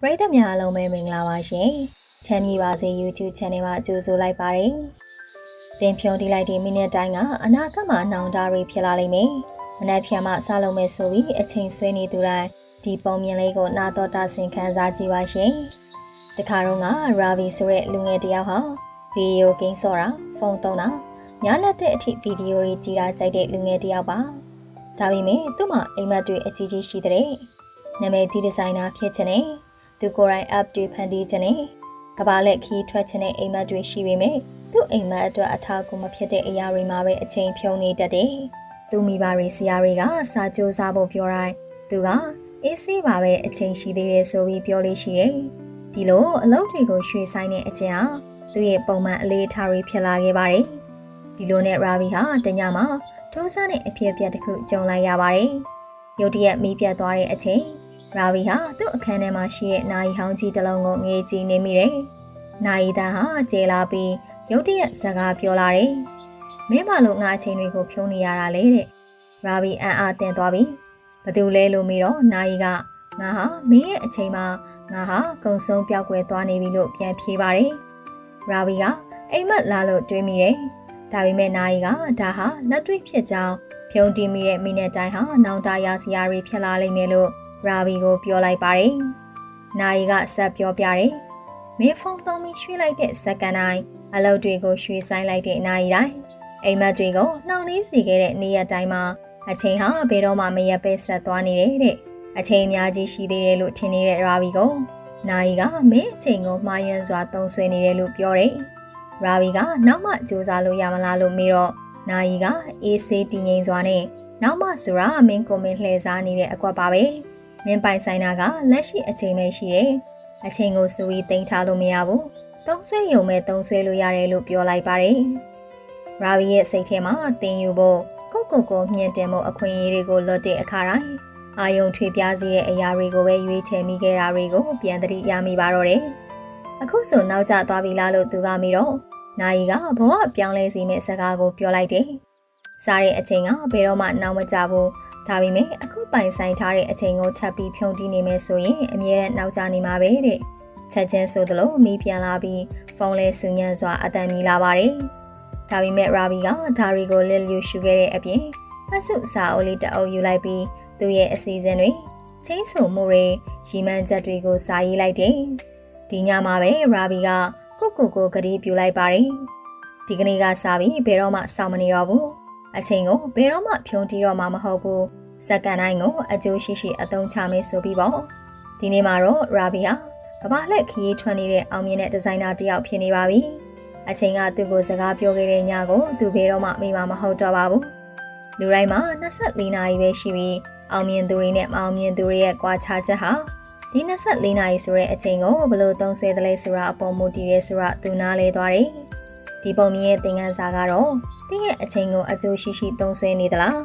ပရိသတ်များအားလုံးပဲမင်္ဂလာပါရှင်။ချမ်းမြေပါစေ YouTube Channel မှာကြိုဆိုလိုက်ပါတယ်။တင်ဖြုံတီးလိုက်တဲ့မိနစ်တိုင်းကအနာဂတ်မှာနောင်တတွေဖြစ်လာလိမ့်မယ်။မနက်ဖြန်မှစလုံးမဲ့ဆိုပြီးအချိန်ဆွဲနေသူတိုင်းဒီပုံမြင်လေးကိုနာတော်တာဆင်ခံစားကြည့်ပါရှင်။တခါတော့ကရာဗီဆိုတဲ့လူငယ်တယောက်ဟာဗီဒီယိုဂိမ်းဆော့တာဖုန်းသုံးတာညနေတဲ့အထိဗီဒီယိုတွေကြည့်တာကြိုက်တဲ့လူငယ်တယောက်ပါ။ဒါပေမဲ့သူ့မှာအိမ်မက်တွေအကြီးကြီးရှိတဲ့နာမည်ကြီးဒီဇိုင်နာဖြစ်ချင်တယ်။သူကိုယ်တိုင် app တွေဖန်တီးခြင်းနဲ့ကဘာလက်ခီးထွက်ခြင်းနဲ့အိမ်မက်တွေရှိပေမဲ့သူ့အိမ်မက်အတွက်အထောက်အကူမဖြစ်တဲ့အရာတွေမှာပဲအချိန်ဖြုံးနေတတ်တယ်။သူမိဘတွေဆရာတွေကစာကြိုးစားဖို့ပြောတိုင်းသူကအေးဆေးပါပဲအချိန်ရှိသေးတယ်ဆိုပြီးပြောလို့ရှိတယ်။ဒီလိုအလုပ်တွေကိုရွှေဆိုင်တဲ့အကျင့်ဟာသူ့ရဲ့ပုံမှန်အလေးထားတွေဖြစ်လာခဲ့ပါတယ်။ဒီလိုနဲ့ရာဗီဟာတညမှာထိုးစားတဲ့အဖြစ်အပျက်တစ်ခုကြုံလိုက်ရပါတယ်။ရုတ်တရက်မီးပြတ်သွားတဲ့အချိန်ရာဗီဟာသူ့အခန်းထဲမှာရှိတဲ့နာရီဟောင်းကြီးတစ်လုံးကိုငေးကြည့်နေမိတယ်။နာရီသားဟာကျဲလာပြီးရုတ်တရက်စကားပြောလာတယ်။မင်းမလို့ငါအချိန်တွေကိုဖြုံးနေရတာလေတဲ့။ရာဗီအံ့အားသင့်သွားပြီ။ဘသူလဲလို့မေးတော့နာရီကငါဟာမင်းရဲ့အချိန်မှာငါဟာကုံဆုံးပြောက်ွယ်သွားနေပြီလို့ပြန်ဖြေပါတယ်။ရာဗီကအိမ်မက်လာလို့တွေးမိတယ်။ဒါပေမဲ့နာရီကဒါဟာလက်တွေ့ဖြစ်ကြောင်းဖြုံးတီးမိတဲ့မိနစ်တိုင်းဟာနောင်တရစရာတွေဖြစ်လာလိမ့်မယ်လို့ရာဗီကိုပြောလိုက်ပါတယ်။နာရီကဆက်ပြောပြတယ်။မင်းဖုန်းသုံးပြီးရွှေ့လိုက်တဲ့စက္ကန့်တိုင်းအလုပ်တွေကိုရွှေ့ဆိုင်လိုက်တဲ့နာရီတိုင်းအိမ်မက်တွေကိုနှောင့်နှေးစေခဲ့တဲ့နေ့ရက်တိုင်းမှာအချိန်ဟာဘယ်တော့မှမရက်ပဲဆက်သွားနေတဲ့တဲ့အချိန်အများကြီးရှိသေးတယ်လို့ထင်နေတဲ့ရာဗီကိုနာရီကမင်းအချိန်ကိုမှားယွင်းစွာသုံးဆွဲနေတယ်လို့ပြောတယ်။ရာဗီကနောက်မှစူးစမ်းလို့ရမလားလို့မေးတော့နာရီကအေးဆေးတည်ငြိမ်စွာနဲ့နောက်မှဆိုတာမင်းကိုမင်းလှည့်စားနေတဲ့အကွက်ပါပဲ။မင်းပိုင်ဆိုင်တာကလက်ရှိအချိန်ပဲရှိတယ်။အချိန်ကိုစူပြီးတင်ထားလို့မရဘူး။သုံးဆွဲရုံပဲသုံးဆွဲလို့ရတယ်လို့ပြောလိုက်ပါတယ်။ရာဗီရဲ့စိတ်ထဲမှာတင်ယူဖို့ကိုမြင့်တင်မှုအခွင့်အရေးတွေကိုလွတ်တဲ့အခါတိုင်းအာယုံထွေပြားစီတဲ့အရာတွေကိုပဲရွေးချယ်မိခဲ့တာတွေကိုပြန်သတိရမိပါတော့တယ်။အခုဆိုနောက်ကျသွားပြီလားလို့သူကမေးတော့နာယီကဘဝပြောင်းလဲစေမယ့်စကားကိုပြောလိုက်တယ်။စားတဲ့အချိန်ကဘယ်တော့မှနောက်မကျဘူး။ဒါပေမဲ့အခုပိုင်ဆိုင်ထားတဲ့အချိန်ကိုထပ်ပြီးဖြုံတီးနေမယ်ဆိုရင်အမြဲတမ်းနောက်ကျနေမှာပဲတဲ့။ချက်ချင်းဆိုသလိုမိပြန်လာပြီးဖုန်းလဲဆူညံ့စွာအတန်မြည်လာပါတယ်။ဒါပေမဲ့ရာဗီကဒါရီကိုလက်လျူရှုခဲ့တဲ့အပြင်ဖတ်စုစာအုပ်လေးတအုပ်ယူလိုက်ပြီးသူ့ရဲ့အစီအစဉ်တွေချင်းဆိုမှုတွေရီမန်းချက်တွေကိုစာရေးလိုက်တယ်။ဒီညမှာပဲရာဗီကကိုဂရီပြူလိုက်ပါတယ်။ဒီကနေ့ကစပြီးဘယ်တော့မှစောင့်မနေတော့ဘူး။အချိန်ကိုဘယ်တော့မှဖြုံးတီးတော့မှမဟုတ်ဘူး။စက္ကန့်တိုင်းကိုအကျိုးရှိရှိအသုံးချမယ်ဆိုပြီးပေါ့။ဒီနေ့မှာတော့ရာဗီဟာကမ္ဘာလက်ခရီးထွက်နေတဲ့အောင်မြင်တဲ့ဒီဇိုင်နာတစ်ယောက်ဖြစ်နေပါပြီ။အချိန်ကသူ့ကိုစကားပြောခဲ့တဲ့ညကိုသူဘယ်တော့မှမေ့မှာမဟုတ်တော့ပါဘူး။လူတိုင်းမှာ24နာရီပဲရှိပြီးအောင်မြင်သူတွေနဲ့မအောင်မြင်သူတွေရဲ့ကွာခြားချက်ဟာဒီ24နာရီဆိုတဲ့အချိန်ကိုဘယ်လိုသုံးဆွဲသလဲဆိုတာအပေါ်မူတည်ရဲဆိုတာသူနားလဲသွားတယ်။ဒီပုံမြင်ရဲ့သင်ခန်းစာကတော့တင်းရဲ့အချိန်ကိုအကျိုးရှိရှိသုံးဆွဲနေသလား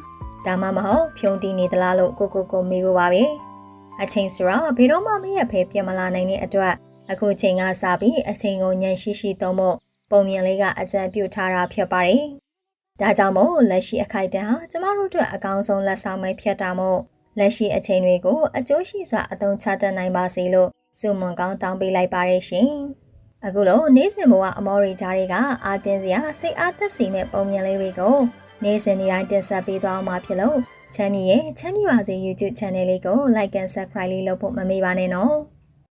ဒါမှမဟုတ်ဖြုံးတီးနေသလားလို့ကိုမေးဖို့ပါပဲ။အချိန်ဆိုတာဘယ်တော့မှမရဖဲပြတ်မလာနိုင်တဲ့အတွက်အခုချိန်ကစပြီးအချိန်ကိုညံရှိရှိသုံးဖို့ပုံမြင်လေးကအကြံပြုထားတာဖြစ်ပါတယ်။ဒါကြောင့်မို့လက်ရှိအခိုက်အတန့်ဟာကျမတို့အတွက်အကောင်းဆုံးလက်ဆောင်ပဲဖြစ်တာမို့လက်ရှိအချိန်တွေကိုအကျိုးရှိစွာအသုံးချတတ်နိုင်ပါစေလို့ဆုမွန်ကောင်းတောင်းပေးလိုက်ပါရရှင်။အခုလိုနေ့စဉ်ဘဝအမော်ရီကြားတွေကအာတင်းစရာစိတ်အားတက်စေမဲ့ပုံမြင်လေးတွေကိုနေ့စဉ်နေ့တိုင်းတင်ဆက်ပေးသွားအောင်မှာဖြစ်လို့ချမ်းမြေပါစေ YouTube Channel လေးကို Like and Subscribe လေးလုပ်ဖို့မမေ့ပါနဲ့နော်။